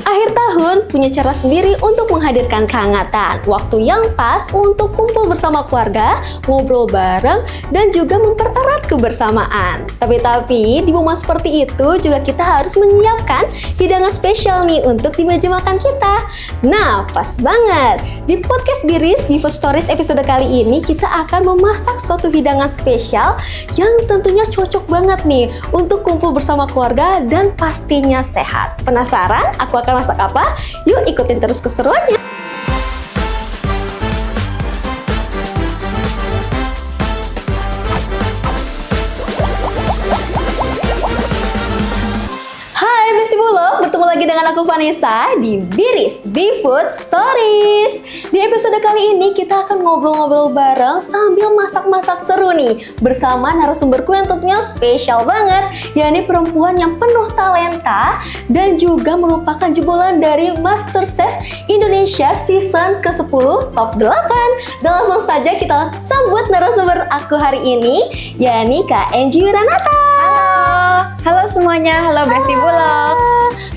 Akhir tahun punya cara sendiri untuk menghadirkan kehangatan, waktu yang pas untuk kumpul bersama keluarga, ngobrol bareng, dan juga mempererat kebersamaan. Tapi di momen seperti itu juga kita harus menyiapkan hidangan spesial nih untuk di meja makan kita. Nah, pas banget. Di podcast Biris, di Food Stories episode kali ini kita akan memasak suatu hidangan spesial yang tentunya cocok banget nih untuk kumpul bersama keluarga dan pastinya sehat. Penasaran aku akan masak apa? Yuk ikutin terus keseruannya. Hai Besti Bulog, bertemu lagi dengan aku Vanessa di Biris Food Stories. Di episode kali ini kita akan ngobrol-ngobrol bareng sambil masak-masak seru nih bersama narasumberku yang tentunya spesial banget, yakni perempuan yang penuh talenta dan juga merupakan jebolan dari MasterChef Indonesia season ke-10 top 8. Dan langsung saja kita sambut narasumber aku hari ini, yakni Kak Enji Wiranata. Halo semuanya, halo Besti Bulog.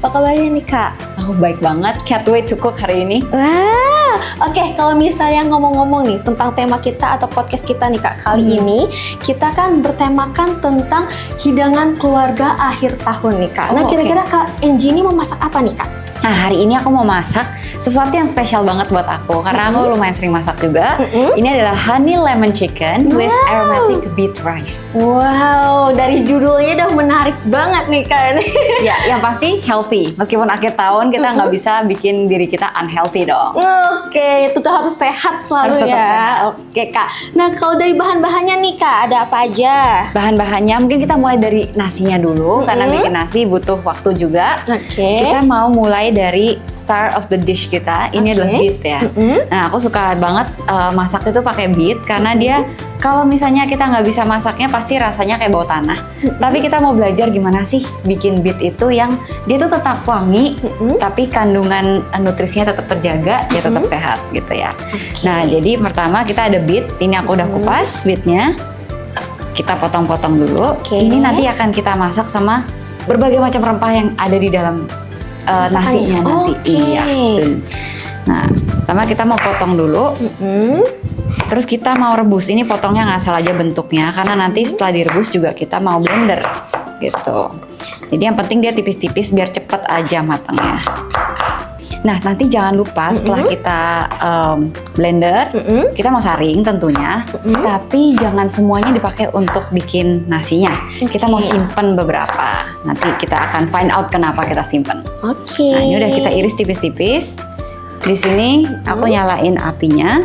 Apa kabarnya nih Kak? Aku baik banget, can't wait to cook hari ini. Wah, oke, kalau misalnya ngomong-ngomong nih tentang tema kita atau podcast kita nih Kak, kali ini kita kan bertemakan tentang hidangan keluarga akhir tahun nih Kak. Nah, kira-kira Kak Enji ini mau masak apa nih Kak? Nah, hari ini aku mau masak sesuatu yang spesial banget buat aku karena aku lumayan sering masak juga. Ini adalah honey lemon chicken with aromatic beet rice. Wow, dari judulnya udah menarik banget nih Kak. Ya, yang pasti healthy. Meskipun akhir tahun kita nggak bisa bikin diri kita unhealthy dong. Oke, itu tuh harus sehat selalu Harus tetap ya. sehat. Oke Kak. Nah, kalau dari bahan-bahannya nih Kak, ada apa aja? Bahan-bahannya mungkin kita mulai dari nasinya dulu karena bikin nasi butuh waktu juga. Oke. Kita mau mulai dari star of the dish kita. Ini adalah beet ya. Nah, aku suka banget masak itu pakai beet karena dia kalau misalnya kita nggak bisa masaknya pasti rasanya kayak bau tanah. Tapi kita mau belajar gimana sih bikin beet itu yang dia tuh tetap wangi, tapi kandungan nutrisinya tetap terjaga, ya tetap sehat gitu ya. Nah, jadi pertama kita ada beet. Ini aku udah kupas beetnya. Kita potong-potong dulu. Ini nanti akan kita masak sama berbagai macam rempah yang ada di dalam nasinya nanti. Iya. Nah, pertama kita mau potong dulu. Terus kita mau rebus. Ini potongnya nggak asal aja bentuknya, karena nanti setelah direbus juga kita mau blender gitu. Jadi yang penting dia tipis-tipis biar cepet aja matangnya. Nah, nanti jangan lupa setelah kita blender, kita mau saring tentunya, tapi jangan semuanya dipakai untuk bikin nasinya. Kita mau simpen beberapa. Nanti kita akan find out kenapa kita simpen. Nah, ini udah kita iris tipis-tipis. Di sini aku nyalain apinya.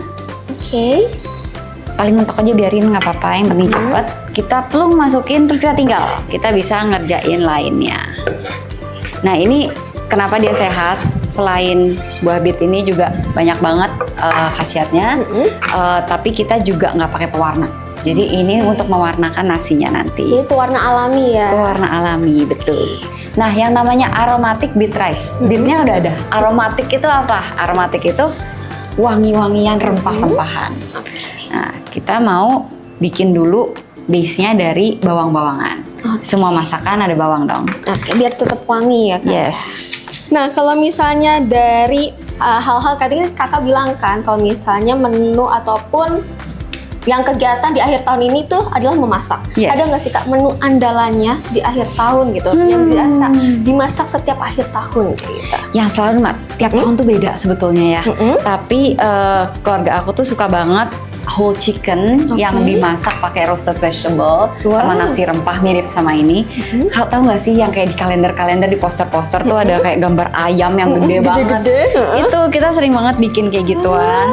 Paling mentok aja biarin, nggak apa-apa, yang penting cepet. Kita plung masukin terus kita tinggal. Kita bisa ngerjain lainnya. Nah, ini kenapa dia sehat? Selain buah beet ini juga banyak banget khasiatnya, tapi kita juga nggak pakai pewarna. Jadi ini untuk mewarnakan nasinya nanti. Jadi pewarna alami ya? Pewarna alami, betul. Nah, yang namanya aromatic beet rice, beetnya udah ada. Aromatic itu apa? Aromatic itu wangi-wangian rempah-rempahan. Nah, kita mau bikin dulu base-nya dari bawang-bawangan. Semua masakan ada bawang dong. Oke, biar tetap wangi ya Kak? Yes. Nah, kalau misalnya dari hal-hal tadi Kakak bilang kan, kalau misalnya menu ataupun yang kegiatan di akhir tahun ini tuh adalah memasak. Yes. Ada nggak sih Kak menu andalannya di akhir tahun gitu, yang biasa dimasak setiap akhir tahun gitu? Yang selalu tiap tahun tuh beda sebetulnya ya. Tapi keluarga aku tuh suka banget whole chicken yang dimasak pakai roasted vegetable sama nasi rempah mirip sama ini. Kau tahu nggak sih yang kayak di kalender-kalender, di poster-poster tuh ada kayak gambar ayam yang gede banget. Itu kita sering banget bikin kayak gituan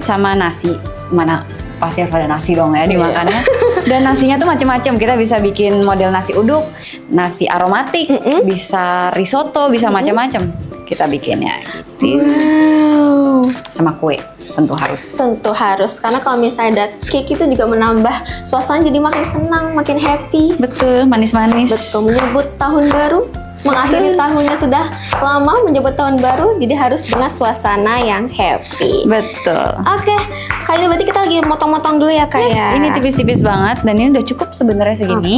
sama nasi. Mana pasti harus ada nasi dong ya dimakannya. Dan nasinya tuh macam-macam. Kita bisa bikin model nasi uduk, nasi aromatik, bisa risotto, bisa macam-macam. Kita bikinnya gitu. Wow. Sama kue tentu harus. Tentu harus, karena kalau misalnya ada cake itu juga menambah suasana jadi makin senang, makin happy. Betul, manis-manis. Betul, menyebut tahun baru, mengakhiri tahunnya sudah lama, menyebut tahun baru, jadi harus dengan suasana yang happy. Betul. Oke, kali ini berarti kita lagi motong-motong dulu ya Kak ya? Ini tipis-tipis banget dan ini udah cukup sebenarnya segini.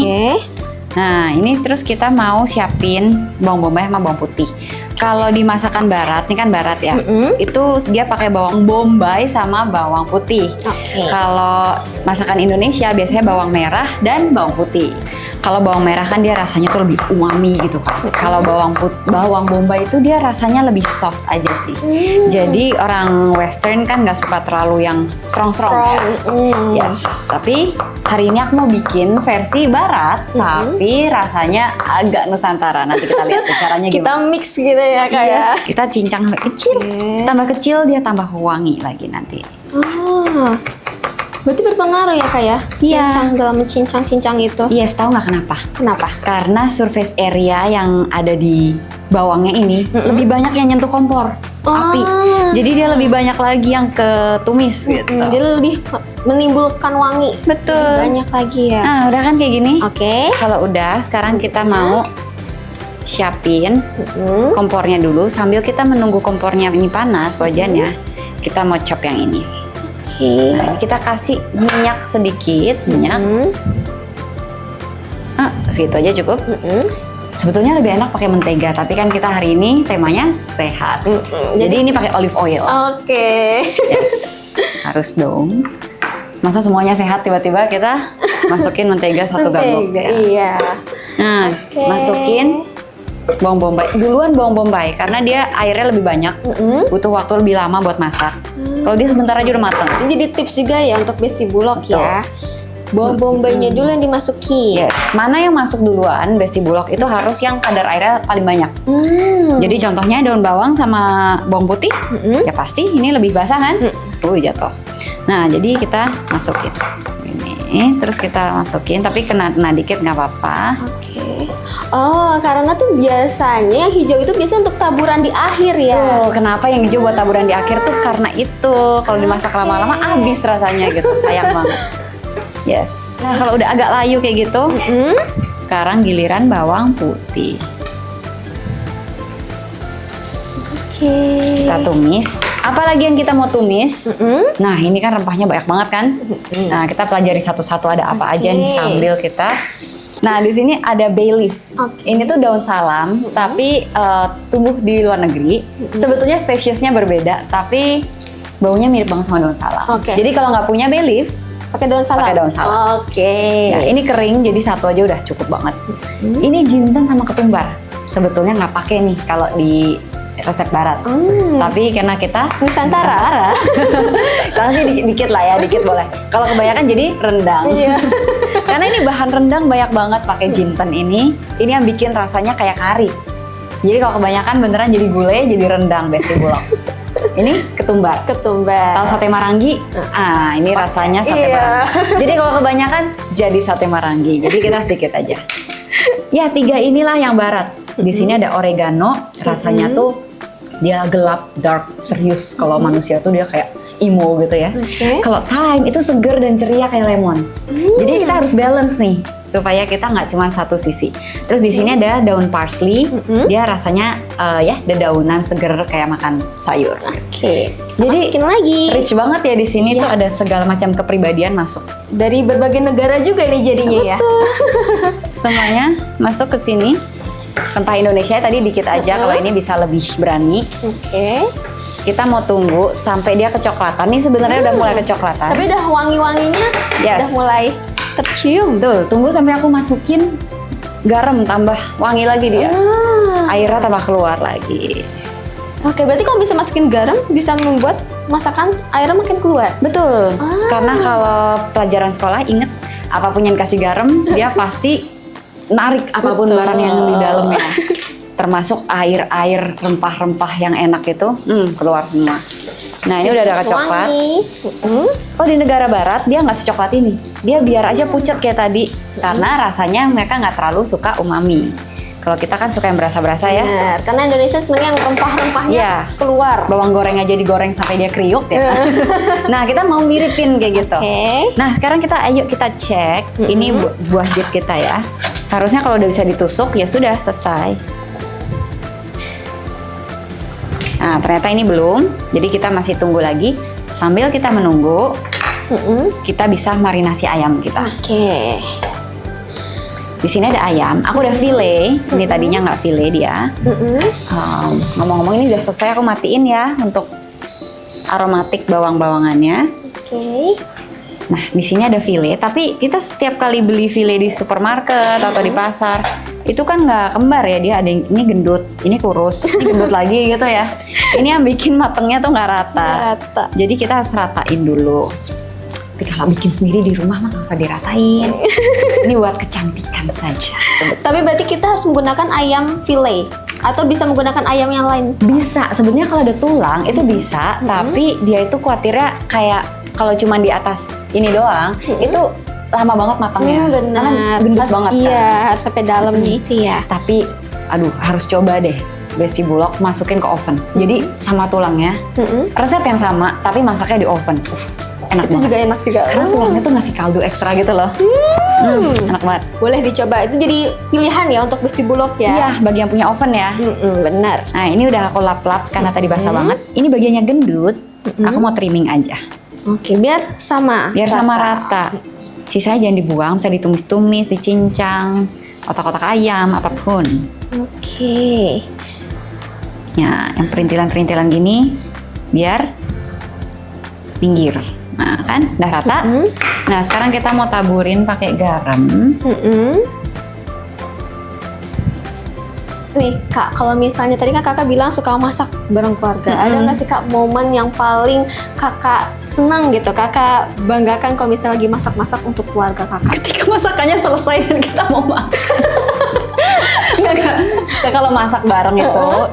Nah, ini terus kita mau siapin bawang bombay sama bawang putih. Kalau di masakan barat, ini kan barat ya, itu dia pakai bawang bombay sama bawang putih. Kalau masakan Indonesia biasanya bawang merah dan bawang putih. Kalau bawang merah kan dia rasanya tuh lebih umami gitu kan. Kalau bawang bombay itu dia rasanya lebih soft aja sih. Jadi orang Western kan nggak suka terlalu yang strong ya. Yes. Tapi hari ini aku mau bikin versi barat, tapi rasanya agak Nusantara. Nanti kita lihat caranya gimana. Kita mix gitu ya kayak. Kita cincang sampai kecil. Tambah kecil dia tambah wangi lagi nanti. Oh. Berarti berpengaruh ya Kak ya? Iya. Cincang dalam cincang-cincang itu. Yes, tahu nggak kenapa? Kenapa? Karena surface area yang ada di bawangnya ini lebih banyak yang nyentuh kompor api. Jadi dia lebih banyak lagi yang ke tumis gitu. Jadi lebih menimbulkan wangi. Betul. Lebih banyak lagi ya. Nah, udah kan kayak gini? Oke. Kalau udah, sekarang kita mau siapin kompornya dulu. Sambil kita menunggu kompornya ini panas wajannya, kita mau chop yang ini. Nah, ini kita kasih minyak sedikit, segitu aja cukup. Sebetulnya lebih enak pakai mentega, tapi kan kita hari ini temanya sehat. Jadi ini pakai olive oil. Oke. Yes, harus dong. Masa semuanya sehat tiba-tiba kita masukin mentega 1 gabung. Iya. Nah, masukin bawang bombay. Duluan bawang bombay karena dia airnya lebih banyak. Butuh waktu lebih lama buat masak. Kalau dia sebentar aja udah matang. Ini jadi tips juga ya untuk besti bulog ya. Bawang bombaynya dulu yang dimasuki. Yes. Mana yang masuk duluan besti bulog itu harus yang kadar airnya paling banyak. Jadi contohnya daun bawang sama bawang putih, ya pasti ini lebih basah kan? Jatuh. Nah, jadi kita masukin. Ini, terus kita masukin, tapi kena dikit nggak apa-apa. Oh, karena tuh biasanya yang hijau itu biasa untuk taburan di akhir ya. Oh, kenapa yang hijau buat taburan di akhir tuh karena itu. Kalau dimasak lama-lama habis rasanya gitu, sayang banget. Yes. Nah, kalau udah agak layu kayak gitu, sekarang giliran bawang putih. Kita tumis. Apalagi yang kita mau tumis? Nah, ini kan rempahnya banyak banget kan? Nah, kita pelajari satu-satu ada apa aja nih sambil kita. Nah, di sini ada bay leaf. Ini tuh daun salam, tapi tumbuh di luar negeri. Sebetulnya spesiesnya berbeda, tapi baunya mirip banget sama daun salam. Jadi kalau nggak punya bay leaf, pakai daun salam. Pakai daun salam. Nah, ini kering, jadi satu aja udah cukup banget. Ini jinten sama ketumbar. Sebetulnya nggak pakai nih kalau di resep barat. Tapi karena kita Nusantara. Tapi dikit lah ya, dikit boleh. Kalau kebanyakan jadi rendang. Karena ini bahan rendang banyak banget pakai jinten ini. Ini yang bikin rasanya kayak kari. Jadi kalau kebanyakan beneran jadi gulai, jadi rendang besti bulog. Ini ketumbar. Tahu sate marangi? Ini rasanya sate marangi. Jadi kalau kebanyakan jadi sate marangi. Jadi kita sedikit aja. Ya, 3 inilah yang barat. Di sini ada oregano, rasanya tuh dia gelap, dark, serius. Kalau manusia tuh dia kayak emo gitu ya. Kalau thyme itu seger dan ceria kayak lemon. Jadi kita harus balance nih supaya kita nggak cuma satu sisi. Terus di sini ada daun parsley, dia rasanya ya dedaunan seger kayak makan sayur. Jadi masukin lagi. Rich banget ya di sini tuh ada segala macam kepribadian masuk. Dari berbagai negara juga nih jadinya ya. Semuanya masuk ke sini. Rempah Indonesia tadi dikit aja, kalau ini bisa lebih berani. Kita mau tunggu sampai dia kecoklatan. Nih sebenarnya udah mulai kecoklatan. Tapi udah wangi-wanginya udah mulai tercium. Tuh, tunggu sampai aku masukin garam, tambah wangi lagi dia. Airnya tambah keluar lagi. Oke, berarti kalau bisa masukin garam bisa membuat masakan airnya makin keluar. Betul. Karena kalau pelajaran sekolah inget apapun yang dikasih garam dia pasti narik apapun barang yang di dalamnya. Termasuk air-air rempah-rempah yang enak itu keluar semua. Nah, ini udah ada kecoklat. Oh, di negara barat dia nggak secoklat ini. Dia biar aja pucet kayak tadi. Karena rasanya mereka nggak terlalu suka umami. Kalau kita kan suka yang berasa-berasa ya. Karena Indonesia sebenarnya yang rempah-rempahnya keluar. Bawang goreng aja digoreng sampai dia kriuk ya. Nah, kita mau miripin kayak gitu. Nah, sekarang ayo kita cek. Ini buah bit kita ya. Harusnya kalau udah bisa ditusuk ya sudah selesai. Nah, ternyata ini belum. Jadi kita masih tunggu lagi. Sambil kita menunggu, kita bisa marinasi ayam kita. Di sini ada ayam. Aku udah file. Ini tadinya nggak file dia. Ngomong-ngomong ini udah selesai. Aku matiin ya untuk aromatik bawang-bawangannya. Oke. Nah, di sini ada file. Tapi kita setiap kali beli file di supermarket atau di pasar, itu kan nggak kembar ya. Dia ada yang ini gendut, ini kurus, ini gendut lagi gitu ya. Ini yang bikin matengnya tuh nggak rata. Jadi kita harus ratain dulu. Tapi kalau bikin sendiri di rumah mah nggak usah diratain. Ini buat kecantikan saja. Tapi berarti kita harus menggunakan ayam fillet atau bisa menggunakan ayam yang lain? Bisa, sebenarnya kalau ada tulang itu bisa, tapi dia itu khawatirnya kayak kalau cuma di atas ini doang, itu lama banget matangnya. Benar. Karena gendut banget kan. Iya, harus sampai dalamnya itu ya. Tapi, aduh, harus coba deh Besti Bulog masukin ke oven. Jadi sama tulangnya, resep yang sama, tapi masaknya di oven. Enak Itu banget. juga enak juga. Karena tulangnya tuh ngasih kaldu ekstra gitu loh. Enak banget. Boleh dicoba. Itu jadi pilihan ya untuk Besti Bulog ya. Iya, bagi yang punya oven ya. Benar. Nah, ini udah aku lap-lap karena tadi basah banget. Ini bagiannya gendut. Aku mau trimming aja. Oke, biar sama. Biar sama rata. Sisanya jangan dibuang, bisa ditumis-tumis, dicincang, otak-otak ayam, apapun. Oke. Ya, yang perintilan-perintilan gini, biar pinggir. Nah, kan udah rata. Nah, sekarang kita mau taburin pakai garam. Nih Kak, kalau misalnya tadi kan Kakak bilang suka masak bareng keluarga. Ada nggak sih Kak momen yang paling Kakak senang gitu? Kakak banggakan kalau misalnya lagi masak-masak untuk keluarga Kakak? Ketika masakannya selesai dan kita mau makan. Enggak. Kalau masak bareng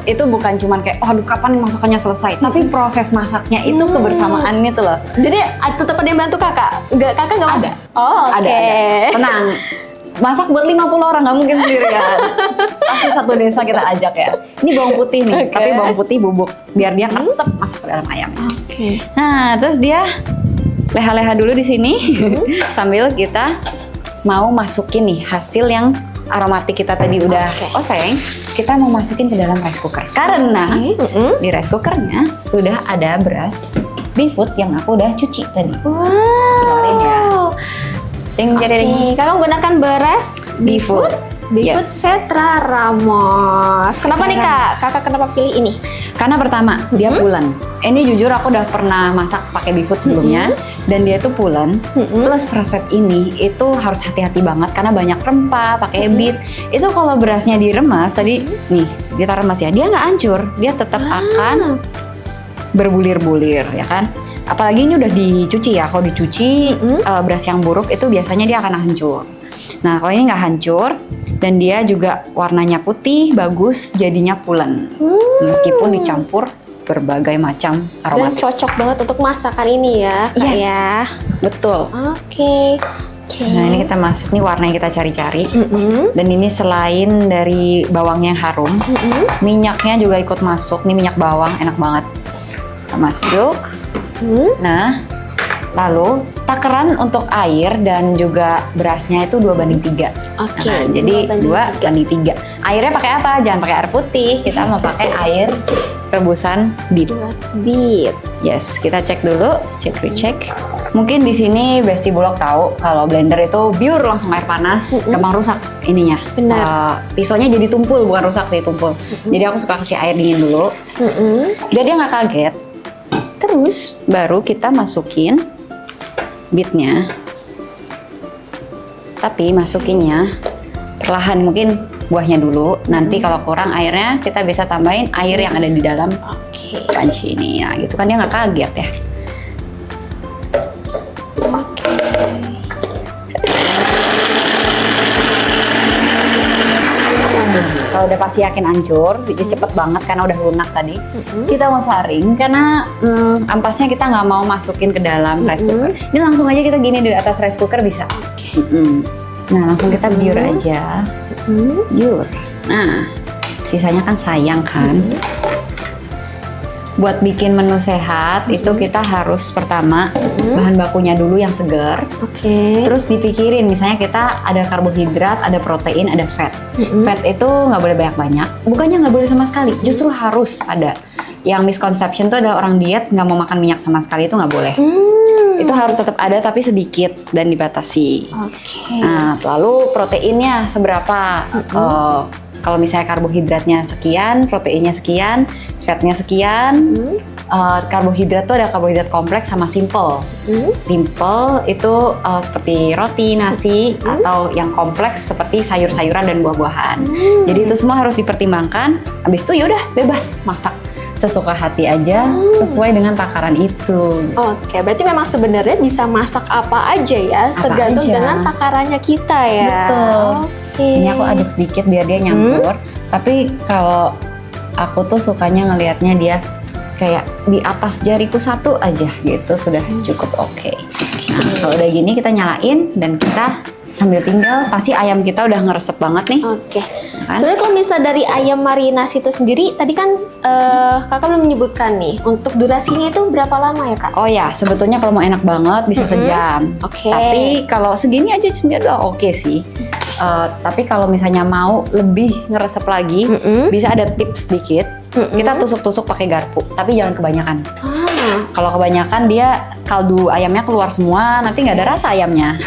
itu bukan cuman kayak, oh aduh kapan nih masakannya selesai. Tapi proses masaknya itu kebersamaan itu loh. Jadi tetap ada yang bantu Kakak? Kakak nggak masak? Oh, oke. Ada. Tenang. Masak buat 50 orang, nggak mungkin sendirian. Pasti satu desa kita ajak ya. Ini bawang putih nih, tapi bawang putih bubuk. Biar dia keresep masuk ke dalam ayam. Oke. Nah, terus dia leha-leha dulu di sini. Sambil kita mau masukin nih hasil yang aromatik kita tadi udah oseng. Kita mau masukin ke dalam rice cooker. Karena di rice cookernya sudah ada beras beefoot yang aku udah cuci tadi. Wow. Keluarin ya. Oke, Kakak menggunakan beras beefoot Yes. Setra Ramos. Kenapa nih Kak? Kakak kenapa pilih ini? Karena pertama dia pulen. Ini jujur aku udah pernah masak pakai beefoot sebelumnya dan dia tuh pulen. Plus resep ini itu harus hati-hati banget karena banyak rempah, pakai beet. Itu kalau berasnya diremas tadi nih kita remas ya, dia nggak hancur, dia tetap akan berbulir-bulir ya kan. Apalagi ini udah dicuci ya, kalau dicuci beras yang buruk itu biasanya dia akan hancur. Nah kalau ini nggak hancur dan dia juga warnanya putih, bagus, jadinya pulen. Meskipun dicampur berbagai macam Dan aromatik. cocok banget untuk masakan ini ya Kak ya. Betul. Oke. Nah ini kita masuk nih warna yang kita cari-cari. Dan ini selain dari bawangnya yang harum, minyaknya juga ikut masuk. Ini minyak bawang, enak banget. Kita masuk. Nah, lalu takaran untuk air dan juga berasnya itu 2:3. Oke, Nah, jadi 2:3. Airnya pakai apa? Jangan pakai air putih. Kita mau pakai air rebusan beet. Beet. Yes, kita cek dulu, recheck. Mungkin di sini Besti Bulog tahu kalau blender itu biur langsung air panas, gampang rusak ininya. Benar. Pisaunya jadi tumpul, bukan rusak sih, tumpul. Jadi aku suka kasih air dingin dulu. Biar dia nggak kaget. Terus baru kita masukin beetnya. Tapi masukinnya perlahan, mungkin buahnya dulu. Nanti kalau kurang airnya kita bisa tambahin air yang ada di dalam panci ini. Nah gitu kan dia nggak kaget ya. Kalau udah pasti yakin hancur, jadi cepet banget karena udah lunak tadi. Kita mau saring karena ampasnya kita nggak mau masukin ke dalam rice cooker. Ini langsung aja kita gini di atas rice cooker bisa. Nah langsung kita biur aja. Biur. Nah sisanya kan sayang kan. Buat bikin menu sehat itu kita harus pertama bahan bakunya dulu yang segar. Terus dipikirin misalnya kita ada karbohidrat, ada protein, ada fat. Fat itu nggak boleh banyak-banyak. Bukannya nggak boleh sama sekali, justru harus ada. Yang misconception itu adalah orang diet nggak mau makan minyak sama sekali, itu nggak boleh. Itu harus tetap ada tapi sedikit dan dibatasi. Oke. Nah, lalu proteinnya seberapa? Kalau misalnya karbohidratnya sekian, proteinnya sekian, fatnya sekian. Karbohidrat tuh ada karbohidrat kompleks sama simple. Simple itu seperti roti, nasi, atau yang kompleks seperti sayur-sayuran dan buah-buahan. Jadi itu semua harus dipertimbangkan. Habis itu yaudah bebas masak sesuka hati aja sesuai dengan takaran itu. Oke, berarti memang sebenarnya bisa masak apa aja ya, tergantung dengan takarannya kita ya. Betul. Oke. Ini aku aduk sedikit biar dia nyampur. Tapi kalau aku tuh sukanya ngelihatnya dia kayak di atas jariku satu aja gitu sudah cukup oke. Nah, kalau udah gini kita nyalain dan kita sambil tinggal, pasti ayam kita udah ngeresep banget nih. Oke. Kan? Sebenarnya kalau misal dari ayam marinasi itu sendiri, tadi kan kakak belum menyebutkan nih, untuk durasinya itu berapa lama ya kak? Oh ya, sebetulnya kalau mau enak banget bisa sejam. Oke. Tapi kalau segini aja sebenarnya udah oke sih. Tapi kalau misalnya mau lebih ngeresep lagi, bisa ada tips sedikit. Kita tusuk-tusuk pakai garpu, tapi jangan kebanyakan. Kalau kebanyakan dia kaldu ayamnya keluar semua, nanti nggak ada rasa ayamnya.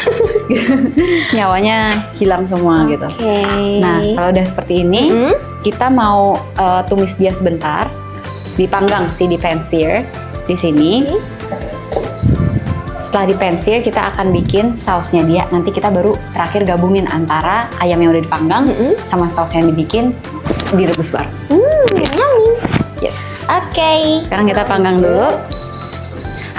Nyawanya hilang semua gitu. Nah, kalau udah seperti ini, kita mau tumis dia sebentar, dipanggang sih di pan-sear di sini. Setelah dipensir, kita akan bikin sausnya dia. Nanti kita baru terakhir gabungin antara ayam yang udah dipanggang sama saus yang dibikin, direbus bareng. Yummy. Yes. Oke. Sekarang kita panggang dulu.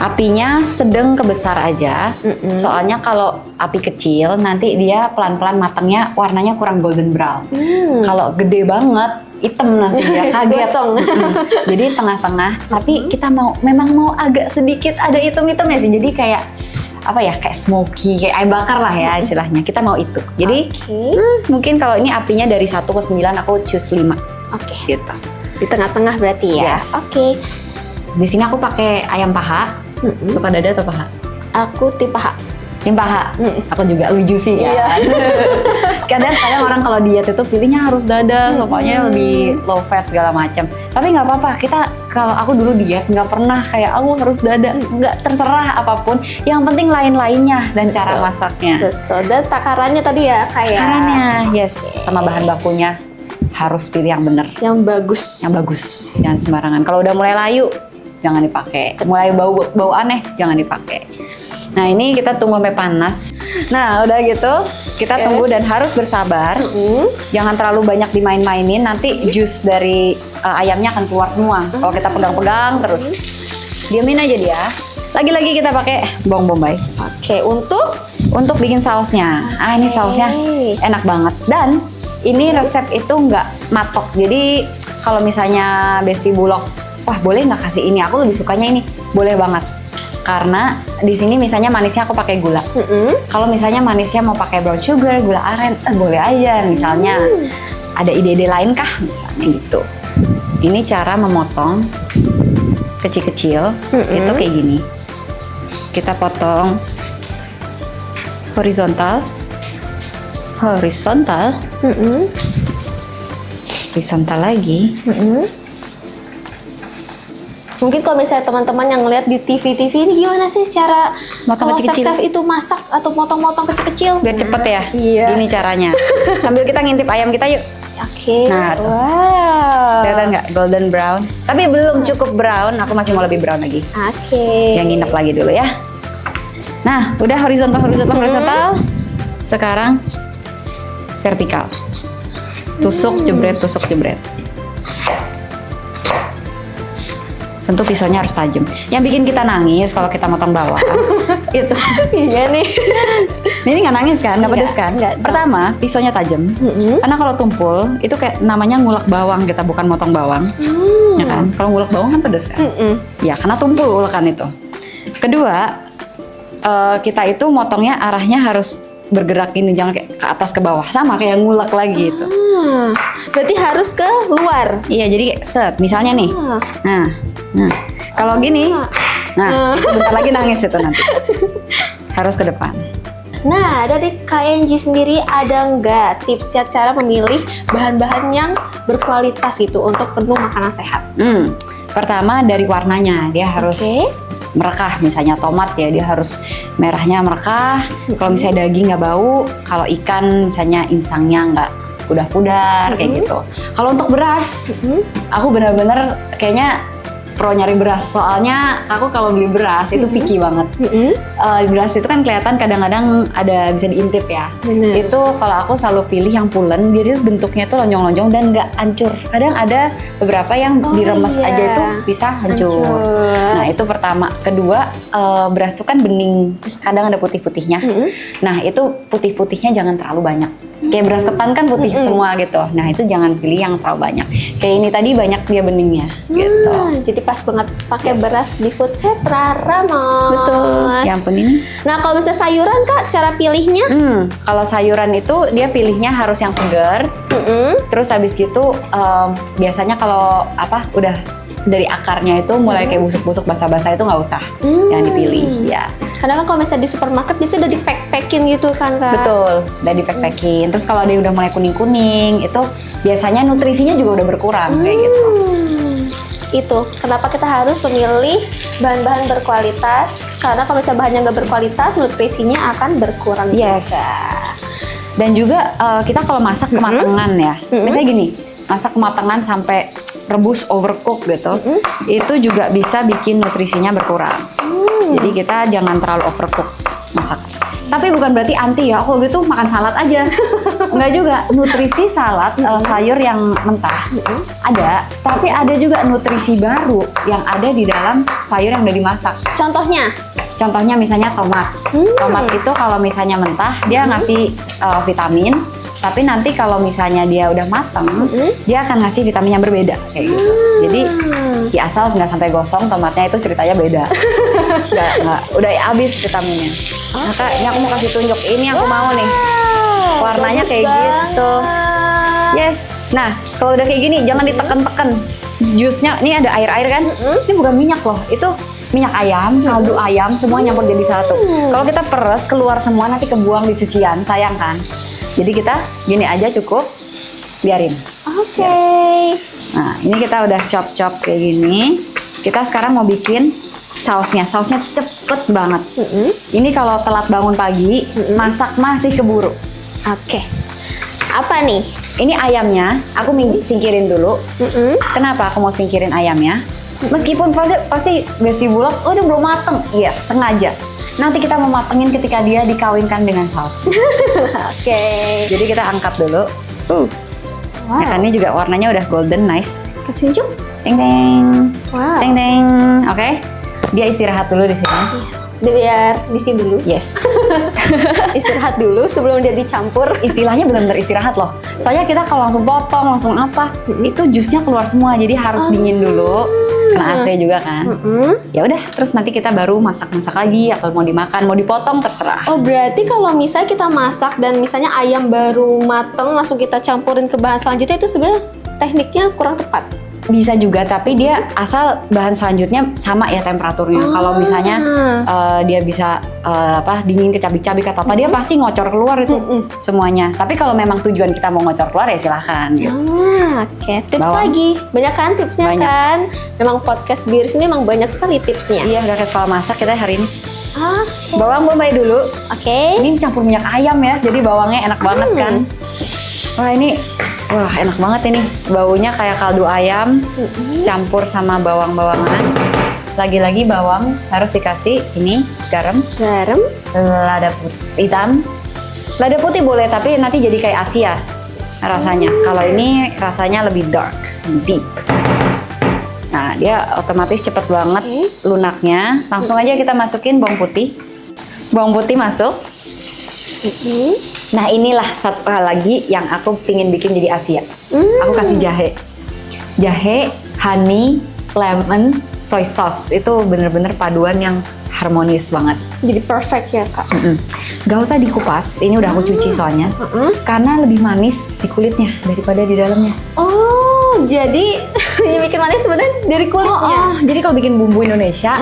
Apinya sedang ke besar aja. Soalnya kalau api kecil, nanti dia pelan-pelan matangnya warnanya kurang golden brown. Kalau gede banget, hitam nanti dia kaget. Gosong. Jadi tengah-tengah, tapi kita memang mau agak sedikit ada hitam-hitamnya sih. Jadi kayak apa ya, kayak smoky, kayak ayam bakar lah ya istilahnya. Kita mau itu. Jadi mungkin kalau ini apinya dari 1 ke 9, aku choose 5. Oke. Gitu. Di tengah-tengah berarti ya. Yes. Oke. Di sini aku pakai ayam paha. Suka dada atau paha? Aku tipe H. Tim paha. Aku juga lucu sih ya. Kadang-kadang orang kalau diet itu pilihnya harus dada, soalnya lebih low fat segala macam. Tapi nggak apa-apa. Kalau aku dulu diet nggak pernah kayak aku harus dada. Nggak, terserah apapun. Yang penting lain-lainnya dan cara masaknya. Betul. Dan takarannya tadi ya kayak. Takarannya, yes. Sama bahan bakunya harus pilih yang benar. Yang bagus. Yang bagus. Jangan sembarangan. Kalau udah mulai layu, jangan dipakai. Mulai bau aneh, jangan dipakai. Nah, ini kita tunggu sampai panas. Nah, udah gitu, kita tunggu dan harus bersabar. Jangan terlalu banyak dimain-mainin, nanti jus dari ayamnya akan keluar semua. Kalau kita pegang-pegang terus. Diamin aja dia. Lagi-lagi kita pakai bawang bombay. Oke, untuk bikin sausnya. Ini sausnya enak banget. Dan ini resep itu nggak matok. Jadi kalau misalnya Besti Bulog, wah boleh nggak kasih ini? Aku lebih sukanya ini. Boleh banget. Karena di sini misalnya manisnya aku pakai gula. Kalau misalnya manisnya mau pakai brown sugar, gula aren, boleh aja. Misalnya ada ide-ide lain kah? Misalnya gitu. Ini cara memotong kecil-kecil. Itu kayak gini. Kita potong horizontal, horizontal lagi. Mungkin kalau misalnya teman-teman yang ngeliat di TV-TV ini gimana sih cara Motong kalau kecil-kecil. chef itu masak atau motong-motong kecil-kecil? Biar cepet ya. Iya. Ini caranya. Sambil kita ngintip ayam kita yuk. Oke. Nah, tuh. Wow. Kelihatan nggak golden brown? Tapi belum cukup brown. Aku masih mau lebih brown lagi. Oke. Yang nginep lagi dulu ya. Nah, udah horizontal. Sekarang vertikal. Tusuk jebret. Tentu pisaunya harus tajam. Yang bikin kita nangis kalau kita motong bawang itu. Iya nih. Ini nggak nangis kan? Nggak pedes kan? Nggak. Pertama, pisaunya tajam. Karena kalau tumpul itu kayak namanya ngulek bawang, kita bukan motong bawang. Ya kan? Kalau ngulek bawang kan pedes kan? Ya, karena tumpul ulekan itu. Kedua, kita itu motongnya arahnya harus bergerak ini, jangan kayak ke atas ke bawah, sama kayak ngulek lagi itu. Berarti harus ke luar. Iya, jadi kayak set, misalnya nih. Nah, kalau gini, itu bentar lagi nangis itu nanti. Harus ke depan. Nah, dari KNG sendiri ada nggak tipsnya cara memilih bahan-bahan yang berkualitas gitu untuk menu makanan sehat? Pertama dari warnanya, dia harus merekah. Misalnya tomat ya dia harus merahnya merekah. Kalau misalnya daging nggak bau, kalau ikan misalnya insangnya nggak pudar-pudar kayak gitu. Kalau untuk beras, aku benar-benar kayaknya pro nyari beras, soalnya aku kalau beli beras itu picky banget. Beras itu kan kelihatan kadang-kadang ada bisa diintip ya. Bener. Itu kalau aku selalu pilih yang pulen, jadi bentuknya tuh lonjong-lonjong dan nggak hancur. Kadang ada beberapa yang diremes aja itu bisa hancur. Nah itu pertama. Kedua, beras itu kan bening, terus kadang ada putih-putihnya. Nah itu putih-putihnya jangan terlalu banyak. Kayak beras ketan kan putih semua gitu. Nah itu jangan pilih yang terlalu banyak. Kayak ini tadi banyak dia beningnya gitu. Jadi pas banget pakai beras di food set Rara, Mas. Betul. Ya ampun ini. Nah kalau misalnya sayuran Kak, cara pilihnya? Kalau sayuran itu dia pilihnya harus yang segar. Terus habis gitu biasanya kalau udah dari akarnya itu mulai kayak busuk-busuk basah-basah itu nggak usah yang dipilih ya. Kadang kan kalau misalnya di supermarket biasanya udah di-pack-packin gitu kan Kak? Betul, udah di-pack-packin. Terus kalau dia udah mulai kuning-kuning itu biasanya nutrisinya juga udah berkurang kayak gitu. Itu kenapa kita harus memilih bahan-bahan berkualitas, karena kalau misalnya bahannya nggak berkualitas nutrisinya akan berkurang juga. Dan juga kita kalau masak kematangan ya, misalnya gini, masak kematangan sampai rebus overcook gitu, itu juga bisa bikin nutrisinya berkurang. Jadi kita jangan terlalu overcook masak. Tapi bukan berarti anti ya, kalau gitu makan salad aja. Enggak juga, nutrisi salad sayur yang mentah ada, tapi ada juga nutrisi baru yang ada di dalam sayur yang udah dimasak. Contohnya? Contohnya misalnya tomat. Tomat itu kalau misalnya mentah dia ngasih vitamin, tapi nanti kalau misalnya dia udah matang, dia akan ngasih vitamin yang berbeda kayak gitu. Jadi ya asal nggak sampai gosong tomatnya itu ceritanya beda. Udah habis vitaminnya. Nah Kak, ini aku mau kasih tunjuk, ini aku mau nih. Warnanya kayak gitu. Yes. Nah, kalau udah kayak gini jangan diteken-teken. Jusnya, ini ada air-air kan? Ini bukan minyak loh, itu minyak ayam, kaldu ayam, semua nyampur jadi satu. Kalau kita peres keluar semua nanti kebuang di cucian, sayang kan? Jadi kita gini aja cukup, biarin. Oke. Nah, ini kita udah chop-chop kayak gini. Kita sekarang mau bikin sausnya. Sausnya cepet banget. Ini kalau telat bangun pagi, masak masih keburu. Oke. Apa nih? Ini ayamnya, aku singkirin dulu. Kenapa aku mau singkirin ayamnya? Meskipun pasti besi bulog, udah belum mateng. Iya, sengaja. Nanti kita mau matengin ketika dia dikawinkan dengan saus. Oke. Jadi kita angkat dulu. Wow. Ya kan ini juga warnanya udah golden, nice. Kasih unjuk. Teng teng. Wow. Teng teng. Oke. Dia istirahat dulu di sini. Biar di sini dulu. Yes. Istirahat dulu sebelum dia dicampur. Istilahnya benar-benar istirahat loh. Soalnya kita kalau langsung potong, langsung apa, itu jusnya keluar semua. Jadi harus dingin dulu. Kena AC juga kan. Ya udah, terus nanti kita baru masak-masak lagi atau mau dimakan, mau dipotong terserah. Oh, berarti kalau misalnya kita masak dan misalnya ayam baru mateng langsung kita campurin ke bahan selanjutnya, itu sebenarnya tekniknya kurang tepat. Bisa juga, tapi dia asal bahan selanjutnya sama ya temperaturnya. Kalau misalnya dia bisa dingin ke cabik-cabik atau apa, dia pasti ngocor keluar itu semuanya. Tapi kalau memang tujuan kita mau ngocor keluar ya silahkan. Gitu. Oke. Tips Bawang. lagi, banyak kan tipsnya Banyak. kan? Memang podcast Biris ini memang banyak sekali tipsnya. Iya, udah kayak kalau masak kita hari ini. Oke. Bawang bombay dulu. Oke. Ini campur minyak ayam ya, jadi bawangnya enak banget kan. Wah enak banget ini, baunya kayak kaldu ayam campur sama bawang-bawangan. Lagi-lagi bawang harus dikasih ini garam, lada putih hitam. Lada putih boleh tapi nanti jadi kayak Asia rasanya. Kalau ini rasanya lebih dark, deep. Nah dia otomatis cepet banget lunaknya. Langsung aja kita masukin bawang putih. Bawang putih masuk. Nah inilah satu hal lagi yang aku pingin bikin jadi Asia. Aku kasih jahe, honey, lemon, soy sauce. Itu bener-bener paduan yang harmonis banget. Jadi perfect ya Kak. Gak usah dikupas, ini udah aku cuci soalnya. Karena lebih manis di kulitnya daripada di dalamnya. Oh, jadi yang bikin manis sebenarnya dari kulitnya. Jadi kalau bikin bumbu Indonesia,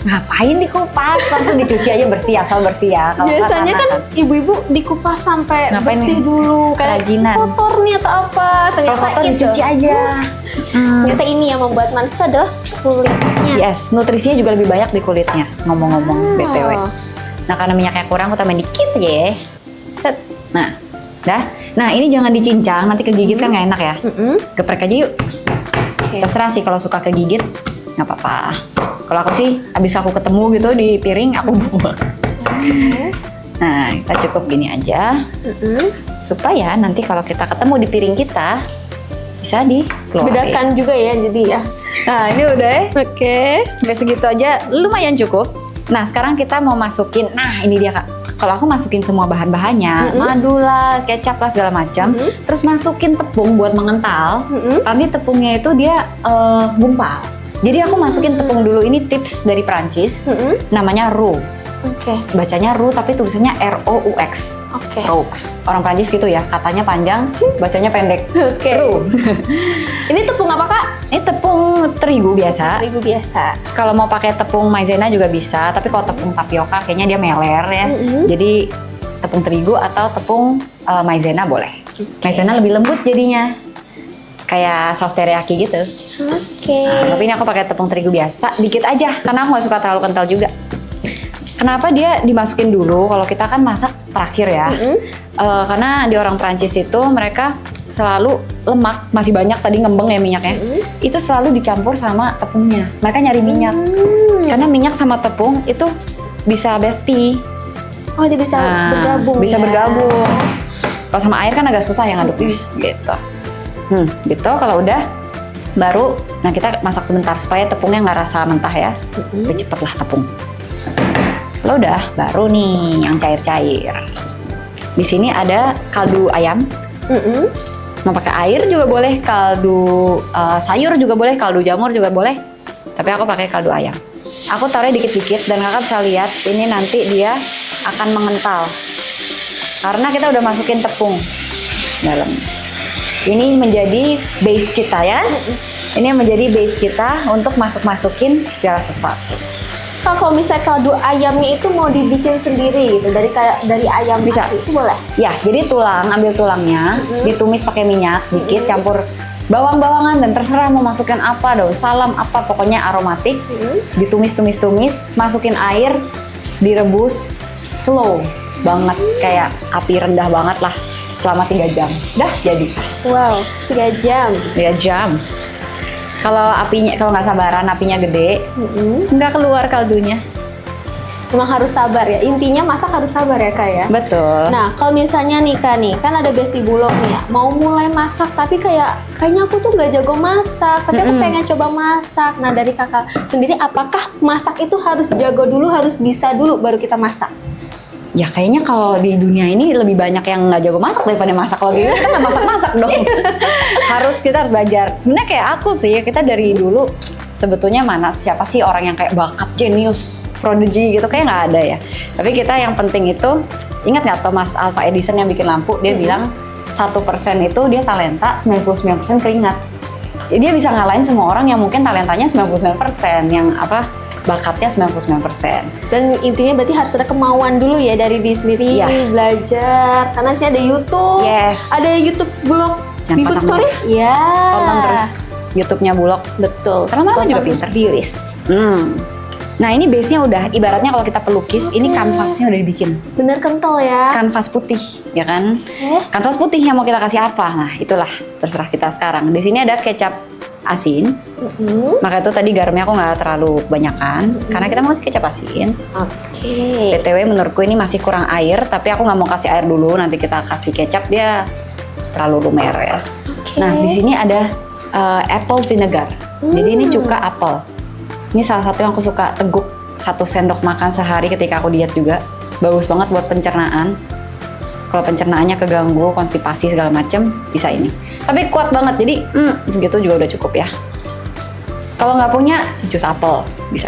ngapain dikupas? Langsung dicuci aja bersih, asal bersih ya. Kalau Biasanya kan ibu-ibu dikupas sampai Ngapain bersih nih? dulu, kayak Kerajinan. kotor nih atau apa. Kalau Ternyata kotor itu. dicuci aja. Ternyata ini yang membuat manis itu adalah kulitnya. Yes, nutrisinya juga lebih banyak di kulitnya. Ngomong-ngomong BTW. Nah, karena minyaknya kurang, aku tambahin dikit aja ya. Set. Nah, dah. Nah, ini jangan dicincang, nanti kegigit kan nggak enak ya. Geprek aja yuk. Terserah sih kalau suka kegigit, nggak apa-apa. Kalau aku sih, abis aku ketemu gitu di piring, aku buang. Nah, kita cukup gini aja. Supaya nanti kalau kita ketemu di piring kita, bisa dikeluarin. Bedakan juga ya jadi ya. Nah, ini udah ya. Oke. Udah segitu aja, lumayan cukup. Nah, sekarang kita mau masukin, nah ini dia Kak. Kalau aku masukin semua bahan-bahannya, madu lah, kecap lah segala macam, terus masukin tepung buat mengental. Tapi tepungnya itu dia gumpal. Jadi aku masukin tepung dulu, ini tips dari Perancis, namanya roux. Oke. Bacanya roux tapi tulisannya R-O-U-X. Oke. Roux. Orang Perancis gitu ya, katanya panjang, bacanya pendek. Oke. Roux. Ini tepung apa Kak? Ini tepung terigu biasa. Terigu biasa. Kalau mau pakai tepung maizena juga bisa, tapi kalau tepung tapioka kayaknya dia meler ya. Jadi tepung terigu atau tepung maizena boleh. Maizena lebih lembut jadinya. Kayak saus teriyaki gitu. Oke. Nah, tapi ini aku pakai tepung terigu biasa, dikit aja karena aku nggak suka terlalu kental juga. Kenapa dia dimasukin dulu? Kalau kita kan masak terakhir ya. Karena di orang Prancis itu mereka selalu lemak masih banyak tadi ngembeng ya minyaknya. Itu selalu dicampur sama tepungnya. Mereka nyari minyak. Karena minyak sama tepung itu bisa bestie. Oh, dia bisa bergabung. Bisa ya? bergabung. Kalau sama air kan agak susah ya ngaduknya. Gitu. Gitu kalau udah baru, nah kita masak sebentar supaya tepungnya nggak rasa mentah ya. Lebih cepet lah tepung. Kalau udah, baru nih yang cair-cair. Di sini ada kaldu ayam. Mau pakai air juga boleh, kaldu sayur juga boleh, kaldu jamur juga boleh. Tapi aku pakai kaldu ayam. Aku taruhnya dikit-dikit dan kakak bisa lihat ini nanti dia akan mengental. Karena kita udah masukin tepung dalam. Ini menjadi base kita ya. Ini menjadi base kita untuk masukin segala sesuatu. Kalau misalnya kaldu ayamnya itu mau dibikin sendiri gitu dari ayam Bisa. itu boleh. Ya, jadi ambil tulangnya, ditumis pakai minyak dikit, campur bawang-bawangan dan terserah mau masukin apa, daun salam apa, pokoknya aromatik. Ditumis-tumis-tumis, masukin air, direbus slow banget, kayak api rendah banget lah selama 3 jam. Dah jadi. Wow, 3 jam. 3 jam. Kalau nggak sabaran apinya gede, nggak keluar kaldunya. Memang harus sabar ya. Intinya masak harus sabar ya Kak ya. Betul. Nah, kalau misalnya nih Kak nih, kan ada Besti Bulog nih ya. Mau mulai masak tapi kayaknya aku tuh nggak jago masak, tapi aku pengen coba masak. Nah, dari Kakak sendiri apakah masak itu harus jago dulu, harus bisa dulu baru kita masak? Ya kayaknya kalau di dunia ini lebih banyak yang nggak jago masak daripada masak. Kalau gitu kita nggak masak-masak dong. Kita harus belajar. Sebenarnya kayak aku sih, kita dari dulu sebetulnya siapa sih orang yang kayak bakat, jenius, prodigy gitu, kayak nggak ada ya. Tapi kita yang penting itu, ingat nggak Thomas Alva Edison yang bikin lampu, dia bilang 1% itu dia talenta, 99% keringat. Jadi dia bisa ngalahin semua orang yang mungkin talentanya 99%, yang bakatnya 99%. Dan intinya berarti harus ada kemauan dulu ya dari diri sendiri, belajar. Karena sih ada YouTube, ada YouTube Bulog, Bifood Stories, ya. Tonton terus YouTube-nya Bulog. Betul. Karena Mama juga pinter. Nah ini base-nya udah, ibaratnya kalau kita pelukis, ini kanvasnya udah dibikin. Bener kental ya. Kanvas putih, ya kan? Kanvas putih yang mau kita kasih apa? Nah itulah, terserah kita sekarang. Di sini ada kecap asin. Maka itu tadi garamnya aku nggak terlalu kebanyakan, karena kita mau kasih kecap asin. BTW menurutku ini masih kurang air, tapi aku nggak mau kasih air dulu. Nanti kita kasih kecap, dia terlalu lumer ya. Nah di sini ada apple vinegar. Jadi ini cuka apel. Ini salah satu yang aku suka, teguk 1 sendok makan sehari ketika aku diet juga. Bagus banget buat pencernaan. Kalau pencernaannya keganggu, konstipasi segala macem, bisa ini. Tapi kuat banget, jadi segitu juga udah cukup ya. Kalau nggak punya, jus apel bisa.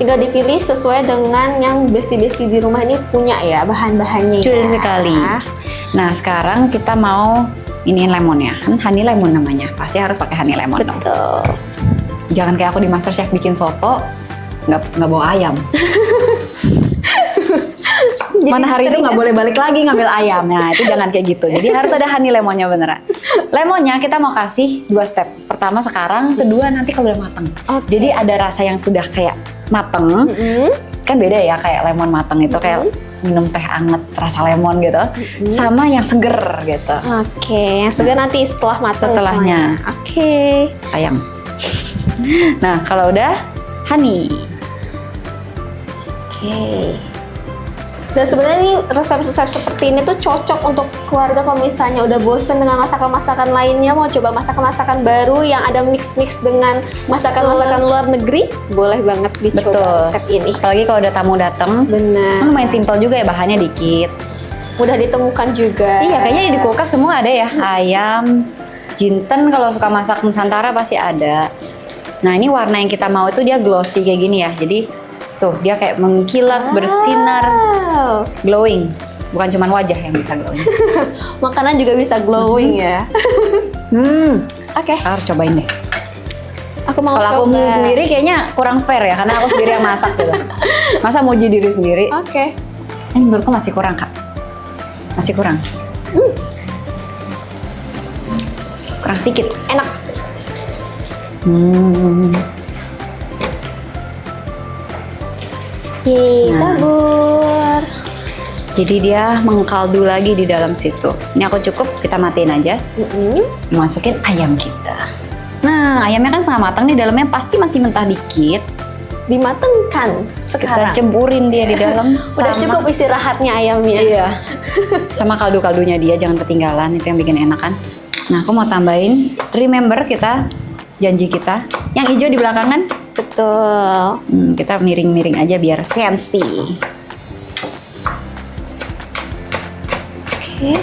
Tinggal dipilih sesuai dengan yang besti-besti di rumah ini punya ya bahan-bahannya. Betul sekali. Nah sekarang kita mau iniin lemonnya. Kan honey lemon namanya. Pasti harus pakai honey lemon dong. Betul. Jangan kayak aku di MasterChef bikin soto nggak bawa ayam. Jadi Mana hari itu sering nggak boleh balik lagi ngambil ayam. Nah itu jangan kayak gitu. Jadi harus ada honey lemonnya beneran. Lemonnya kita mau kasih 2 step. Pertama sekarang, kedua nanti kalau udah mateng. Oke. Jadi ada rasa yang sudah kayak mateng. Kan beda ya kayak lemon mateng itu kayak minum teh anget rasa lemon gitu. Sama yang seger gitu. Oke, yang segar nanti setelah matang. Setelahnya. semuanya. Oke. Sayang. Nah kalau udah honey. Oke. Dan sebenarnya ini resep-resep seperti ini tuh cocok untuk keluarga kalau misalnya udah bosen dengan masakan-masakan lainnya, mau coba masakan-masakan baru yang ada mix-mix dengan masakan-masakan luar negeri, boleh banget dicoba Betul. resep ini. Apalagi kalau ada tamu datang. Benar. Kan lumayan simpel juga ya, bahannya dikit. Mudah ditemukan juga. Iya, kayaknya di kulkas semua ada ya. Ayam, jinten kalau suka masak Nusantara pasti ada. Nah, ini warna yang kita mau itu dia glossy kayak gini ya. Jadi tuh dia kayak mengkilat, bersinar, Wow. glowing. Bukan cuma wajah yang bisa glowing. Makanan juga bisa glowing ya. Oke, Harus cobain deh. aku mau Kalau aku coba. sendiri kayaknya kurang fair ya, karena aku sendiri yang masak gitu. Masa muji diri sendiri? Oke. Menurutku masih kurang, Kak. Masih kurang. Kurang sedikit. Enak. Yeay, Nah. tabur. Jadi dia mengkaldu lagi di dalam situ. Ini aku cukup, kita matiin aja. Masukin ayam kita. Nah, ayamnya kan setengah matang nih, dalamnya pasti masih mentah dikit. Dimatengkan Kita sekarang. cemburin dia di dalam. Udah sama- cukup istirahatnya ayamnya. Iya. Sama kaldu-kaldunya dia, jangan ketinggalan, itu yang bikin enak kan. Nah, aku mau tambahin, remember kita, janji kita, yang hijau di belakangan. Betul. Kita miring-miring aja biar fancy. Oke.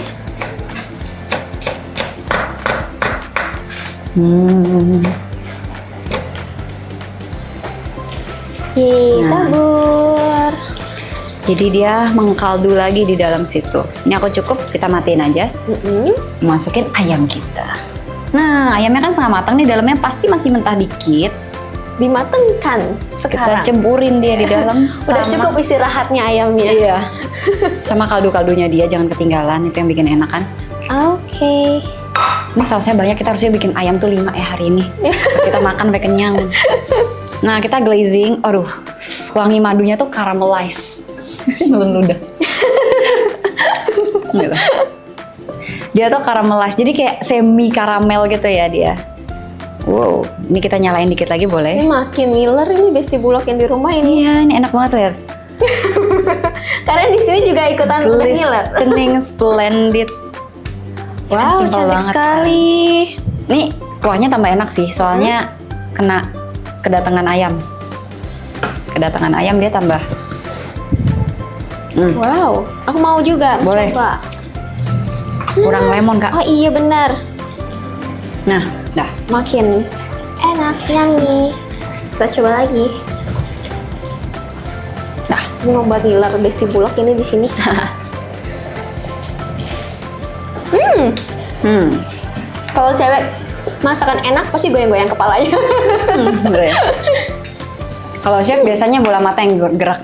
Yeay, Nah. tabur. Jadi dia mengkaldu lagi di dalam situ. Ini aku cukup, kita matiin aja. Masukin ayam kita. Nah, ayamnya kan setengah matang nih, dalamnya pasti masih mentah dikit. Dimatengkan Kita sekarang. cemburin dia di dalam. Udah sama- cukup istirahatnya ayamnya. Iya. Sama kaldu-kaldunya dia, jangan ketinggalan, itu yang bikin enak kan. Oke. Ini sausnya banyak, kita harusnya bikin ayam tuh 5 ya hari ini. Kita makan sampai kenyang. Nah, kita glazing. Aduh, wangi madunya tuh caramelize. Nelen ludah. Gitu. Dia tuh caramelize, jadi kayak semi karamel gitu ya dia. Wow, ini kita nyalain dikit lagi Ini boleh? makin ngiler ini Besti Bulog yang di rumah ini. Iya, ini enak banget lihat. Karena di sini juga ikutan udah ngiler. Glistening, splendid. Wow, Simple cantik banget, sekali. Nih, kuahnya tambah enak sih, soalnya kena kedatangan ayam. Kedatangan ayam dia tambah. Wow, aku mau juga Boleh. coba. Kurang lemon, Kak. Oh iya benar, Nah, dah. makin enak, yummy. Kita coba lagi. Dah. Ini membuat ngiler Besti Bulog ini di sini. Kalau cewek masakan enak pasti goyang-goyang kepalanya. Bener ya? Kalau chef biasanya bola mata yang gerak.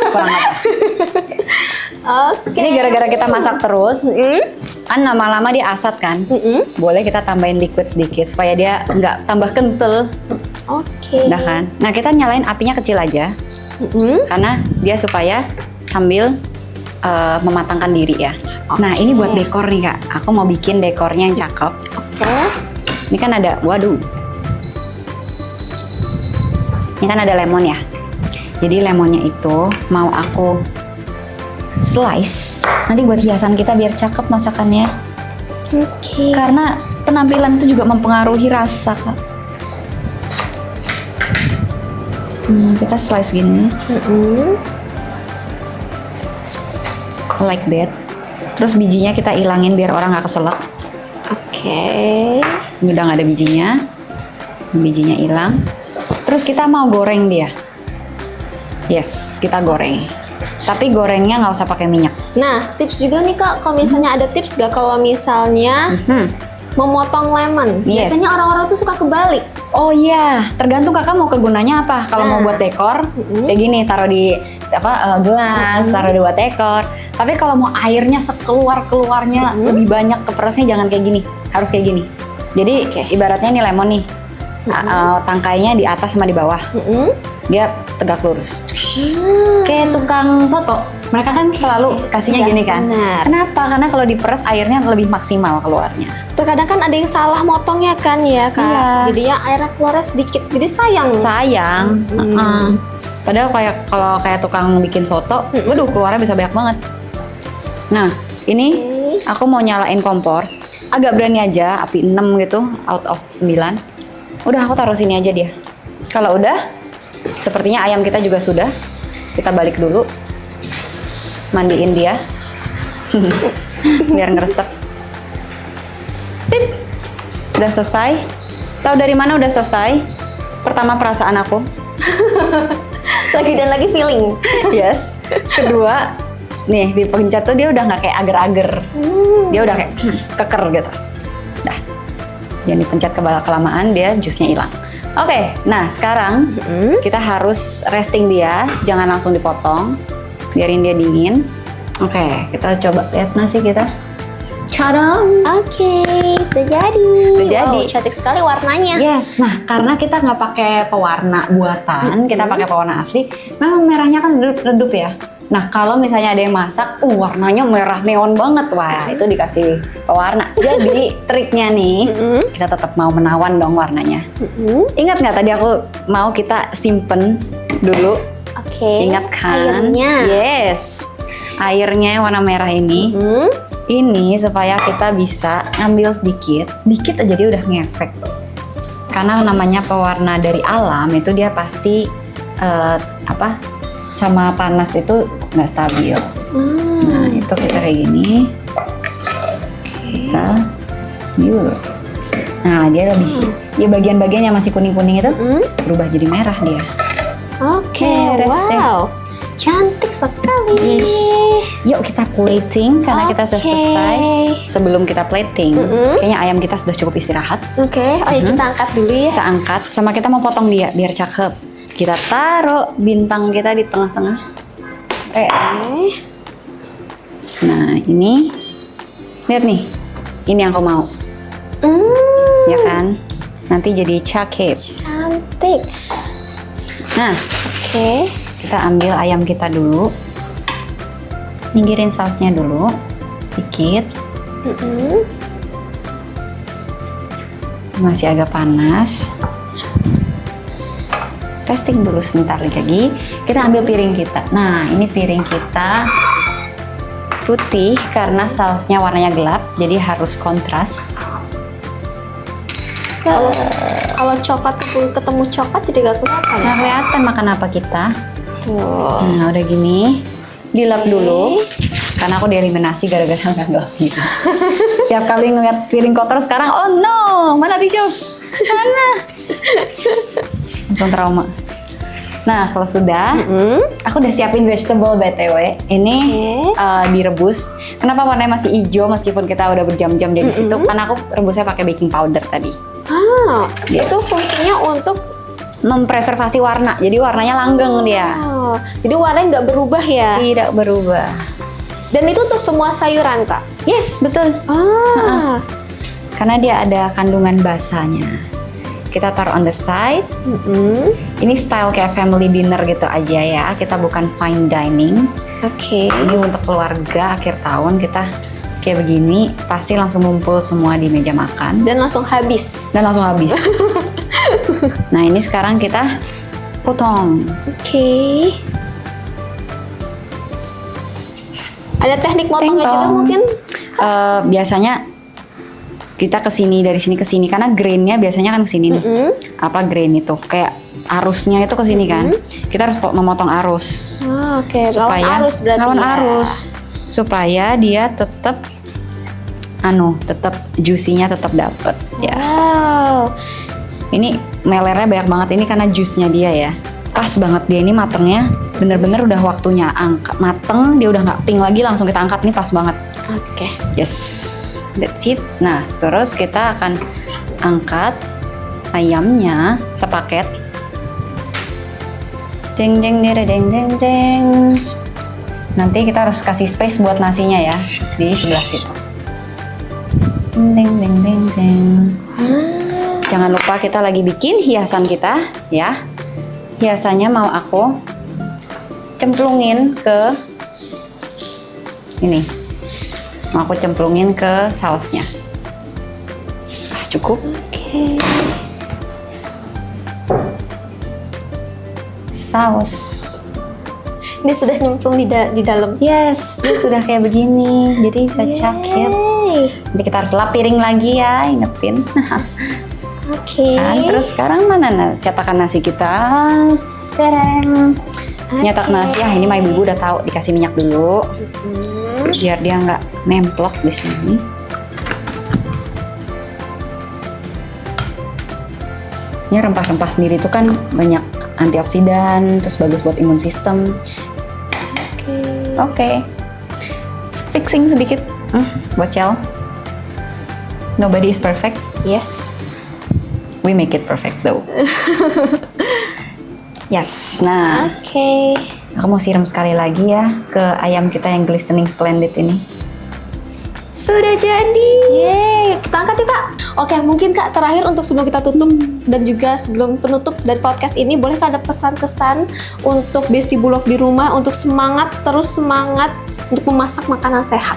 Kurang apa? Oke. Ini gara-gara kita masak terus, kan lama-lama dia asat kan. Boleh kita tambahin liquid sedikit supaya dia nggak tambah kental. Oke. Udah kan? Nah kita nyalain apinya kecil aja, karena dia supaya sambil mematangkan diri ya. Nah ini buat dekor nih Kak. Aku mau bikin dekornya yang cakep. Oke. Ini kan ada, waduh. Ini kan ada lemon ya. Jadi lemonnya itu mau aku slice. Nanti buat hiasan kita biar cakep masakannya. Oke. Karena penampilan itu juga mempengaruhi rasa Kak. Kita slice gini. Like that. Terus bijinya kita ilangin biar orang nggak keselak. Oke. Ini udah nggak ada bijinya. Bijinya hilang. Terus kita mau goreng dia. Yes, kita goreng. Tapi gorengnya nggak usah pakai minyak. Nah, tips juga nih Kak, kalau misalnya ada tips gak kalau misalnya memotong lemon? Yes. Biasanya orang-orang tuh suka kebalik. Oh iya, tergantung kakak mau kegunanya apa. Kalau mau buat dekor, kayak gini, taruh di gelas, taruh di buat dekor. Tapi kalau mau airnya sekeluar-keluarnya lebih banyak keperasnya, jangan kayak gini. Harus kayak gini. Jadi ibaratnya ini lemon nih, tangkainya di atas sama di bawah. Dia tegak lurus. Kayak tukang soto, mereka kan selalu kasihnya gini kan. Benar. Kenapa? Karena kalau diperes airnya lebih maksimal keluarnya. Terkadang kan ada yang salah motongnya kan ya Kak. Iya. Jadi ya airnya keluarnya sedikit, jadi sayang. Sayang. Padahal kalau kayak tukang bikin soto, waduh keluarnya bisa banyak banget. Nah, ini aku mau nyalain kompor. Agak berani aja, api 6 gitu, out of 9. Udah aku taruh sini aja dia. Kalau udah, sepertinya ayam kita juga sudah. Kita balik dulu. Mandiin dia. Biar ngeresep. Sip. Udah selesai. Tahu dari mana udah selesai? Pertama perasaan aku. Lagi dan lagi feeling. Yes. Kedua, nih dipencet tuh dia udah nggak kayak agar-agar. Dia udah kayak keker gitu. Dah. Yang dipencet kelamaan dia jusnya hilang. Oke, nah sekarang kita harus resting dia, jangan langsung dipotong, biarin dia dingin. Oke, kita coba lihat nasi kita. Cadang. Oke, udah jadi. Udah jadi. Wow, cantik sekali warnanya. Yes, nah karena kita nggak pakai pewarna buatan, kita pakai pewarna asli, memang merahnya kan redup ya. Nah kalau misalnya ada yang masak, warnanya merah neon banget, wah itu dikasih pewarna. Jadi triknya nih, kita tetap mau menawan dong warnanya. Ingat nggak tadi aku mau kita simpen dulu? Oke. Ingat kan? Airnya. Yes, airnya yang warna merah ini. Ini supaya kita bisa ngambil sedikit aja dia udah ngefek. Karena namanya pewarna dari alam itu dia pasti sama panas itu nggak stabil. Nah itu kita kayak gini. Kita dulu. Nah dia lebih, ya bagian-bagian yang masih kuning-kuning itu berubah jadi merah dia. Oke, beres deh. wow. Cantik sekali. Yuk kita plating karena kita sudah selesai. Sebelum kita plating, kayaknya ayam kita sudah cukup istirahat. Oke, oh ya kita angkat dulu ya. Kita angkat, sama kita mau potong dia biar cakep. Kita taruh bintang kita di tengah-tengah. Nah ini, lihat nih, ini yang aku mau. Ya kan? Nanti jadi cakep. Cantik. Nah, Oke. kita ambil ayam kita dulu. Pinggirin sausnya dulu, dikit. Masih agak panas. Testing dulu sebentar lagi. Kita ambil piring kita. Nah, ini piring kita putih karena sausnya warnanya gelap, jadi harus kontras. Kalau coklat ketemu coklat jadi gak kelihatan. Nah, kelihatan makan apa kita. Tuh. Nah, udah gini, dilap dulu. Karena aku dieliminasi gara-gara nggak gelap gitu. Tiap kali ngeliat piring kotor sekarang, oh no, mana tisu? Mana? Langsung trauma. Nah, kalau sudah, aku udah siapin vegetable BTW. Ini direbus. Kenapa warnanya masih hijau meskipun kita udah berjam-jam di situ? Karena aku rebusnya pakai baking powder tadi. Itu fungsinya untuk mempreservasi warna. Jadi warnanya langgeng dia. Jadi warnanya nggak berubah ya? Tidak berubah. Dan itu untuk semua sayuran Kak? Yes, betul. Karena dia ada kandungan basahnya. Kita taruh on the side. Ini style kayak family dinner gitu aja ya. Kita bukan fine dining. Oke. Ini untuk keluarga akhir tahun kita kayak begini. Pasti langsung ngumpul semua di meja makan. Dan langsung habis. Nah ini sekarang kita potong. Oke. Ada teknik potongnya juga mungkin? Biasanya kita kesini dari sini ke sini karena grainnya biasanya kan kesini nih. Apa grain itu? Kayak arusnya itu kesini kan. Kita harus memotong arus. Oke. Supaya Lawan arus berarti. Lawan ya. arus supaya dia tetap juicy-nya tetap dapet ya. Wow. Ini melernya banyak banget ini karena jusnya dia ya. Pas banget dia ini matengnya bener-bener udah waktunya mateng, dia udah nggak pink lagi, langsung kita angkat. Nih pas banget. Oke. Yes, that's it. Nah, terus kita akan angkat ayamnya sepaket. Jeng jeng dere jeng jeng jeng. Nanti kita harus kasih space buat nasinya ya di sebelah situ. Deng deng deng deng. Jangan lupa kita lagi bikin hiasan kita ya. Hiasannya mau aku cemplungin ke ini. Mau aku cemplungin ke sausnya. Cukup. Oke. Saus. Ini sudah nyemplung di dalam. Yes, dia sudah kayak begini. Jadi bisa cakep. Yeay. Nanti kita harus lap piring lagi ya, ingetin. Oke. Kan, terus sekarang mana cetakan nasi kita? Tereng. Nyetak nasi, ini mah ibu udah tahu dikasih minyak dulu. Biar dia nggak nemplok di sini. Ini rempah-rempah sendiri itu kan banyak antioksidan, terus bagus buat imun sistem. Oke. Fixing sedikit, bocel. Nobody is perfect. Yes. We make it perfect though. Yes, nah. Oke. Aku mau siram sekali lagi ya ke ayam kita yang glistening splendid ini. Sudah jadi. Yeay, kita angkat yuk Kak. Oke, mungkin Kak terakhir untuk sebelum kita tutup dan juga sebelum penutup dari podcast ini, boleh Kak ada pesan-kesan untuk Besti Bulog di rumah untuk terus semangat untuk memasak makanan sehat.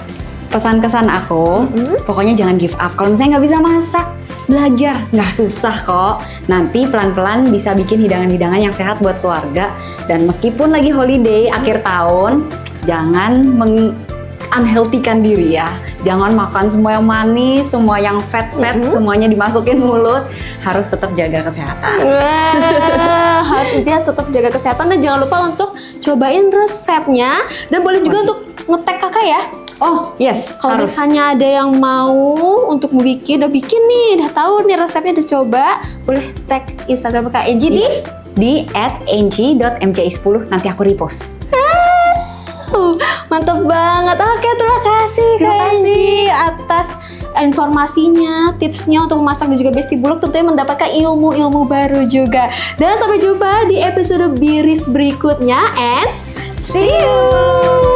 Pesan-kesan aku, pokoknya jangan give up. Kalau misalnya nggak bisa masak, belajar, nggak susah kok. Nanti pelan-pelan bisa bikin hidangan-hidangan yang sehat buat keluarga. Dan meskipun lagi holiday akhir tahun, jangan unhealthy-kan diri ya. Jangan makan semua yang manis, semua yang fat-fat, semuanya dimasukin mulut. Harus tetap jaga kesehatan. Harus intinya tetap jaga kesehatan dan jangan lupa untuk cobain resepnya dan boleh juga untuk nge-tag Kakak ya. Oh yes, Kalau harus. misalnya ada yang mau untuk udah bikin nih, udah tahu nih resepnya, udah coba, boleh tag Instagram Kak Angie di @ng.mci10, nanti aku repost. Mantap banget. Oke, terima kasih Kak Angie atas informasinya, tipsnya untuk memasak dan juga Besti Bulog, tentunya mendapatkan ilmu-ilmu baru juga. Dan sampai jumpa di episode Biris berikutnya and see you.